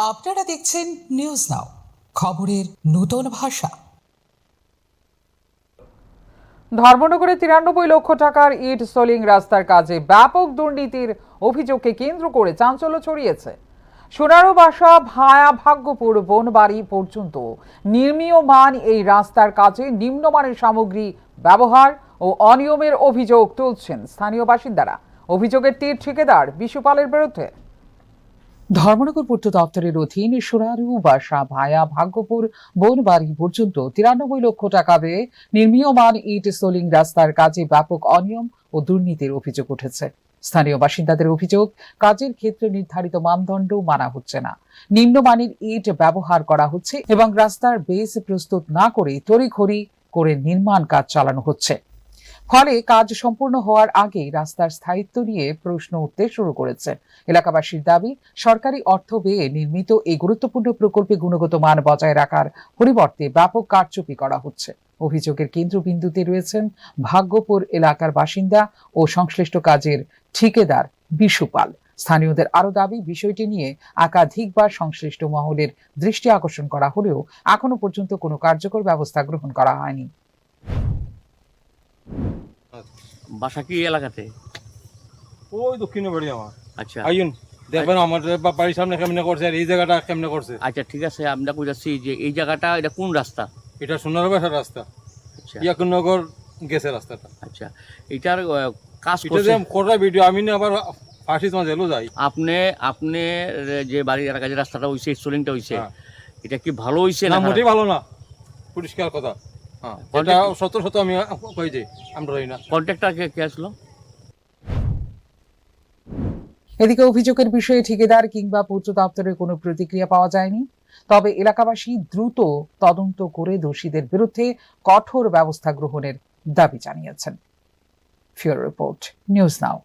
আপনারা দেখছেন news now, খবরের নতুন ভাষা। ধর্মনগরে 93 লক্ষ টাকার ইট সোলিং রাস্তার কাজে ব্যাপক দুর্নীতির অভিযোগকে কেন্দ্র করে চাঞ্চল্য ছড়িয়েছে। সোনারো বাসা ভায়া ভাগ্যপুর বনবাড়ি পর্যন্ত নির্মীয়মান এই রাস্তার কাজে নিম্নমানের সামগ্রী ব্যবহার ও অনিয়মের অভিযোগ তুলছেন স্থানীয় বাসিন্দারা। অভিযোগের তীর ঠিকাদার বিশুপালের বিরুদ্ধে। ধর্মনগর পূর্ত দপ্তরের অধীন সোনারু বাসা ভায়া ভাগ্যপুর বনবাড়ি পর্যন্ত 93 লক্ষ টাকা ব্যয়ে নির্মীয়মান ইট সোলিং রাস্তার কাজে ব্যাপক অনিয়ম ও দুর্নীতির অভিযোগ উঠেছে। স্থানীয় বাসিন্দাদের অভিযোগ, কাজের ক্ষেত্রে নির্ধারিত মানদণ্ড মানা হচ্ছে না, নিম্নমানের ইট ব্যবহার করা হচ্ছে এবং রাস্তার বেস প্রস্তুত না করে তড়িঘড়ি করে নির্মাণ কাজ চালানো হচ্ছে। ফলে কাজ সম্পূর্ণ হওয়ার আগেই রাস্তার স্থায়িত্ব নিয়ে প্রশ্ন উঠতে শুরু করেছে। এলাকাবাসীর দাবি, সরকারি অর্থ ব্যয়ে নির্মিত এই গুরুত্বপূর্ণ প্রকল্পে গুণগত মান বজায় রাখার পরিবর্তে ব্যাপক কারচুপি করা হচ্ছে। অভিযোগের কেন্দ্রবিন্দুতে রয়েছেন ভাগ্যপুর এলাকার বাসিন্দা ও সংশ্লিষ্ট কাজের ঠিকাদার বিশুপাল। স্থানীয়দের আরো দাবি, বিষয়টি নিয়ে একাধিকবার সংশ্লিষ্ট মহলের দৃষ্টি আকর্ষণ করা হলেও এখনো পর্যন্ত কোনো কার্যকর ব্যবস্থা গ্রহণ করা হয়নি। বাসা কি এলাকাতে? ওই দক্ষিণে বাড়ি আমার। আচ্ছা আইন দেখবেন আমার বাড়ির সামনে কেমনে করছে আর এই জায়গাটা কেমনে করছে। আচ্ছা ঠিক আছে, আমরা বুঝাচ্ছি যে এই জায়গাটা এটা কোন রাস্তা? এটা সোনার বাসার রাস্তা, আচ্ছা ইয়াকুননগর গেছে রাস্তাটা। আচ্ছা, এটার কাজ এটা করছে যে কোটা ভিডিও আমি না আবার ফাঁসি তোমার জেলও যাই। আপনি যে বাড়ির এলাকায় যে রাস্তাটা হইছে, সোলিংটা হইছে, এটা কি ভালো হইছে না? না মোটেই ভালো না, পরিষ্কার কথা। হ্যাঁ, এটা সত্য আমি কই যে আমরা রই না। কন্ট্রাক্টর কে আসলো? এদিকে অভিযোগের বিষয়ে ঠিকাদার কিংবা পূর্ত দপ্তরের কোনো প্রতিক্রিয়া পাওয়া যায়নি। তবে এলাকাবাসী দ্রুত তদন্ত করে দোষীদের বিরুদ্ধে কঠোর ব্যবস্থা গ্রহণের দাবি জানিয়েছেন। ফিউরো রিপোর্ট, নিউজ নাও।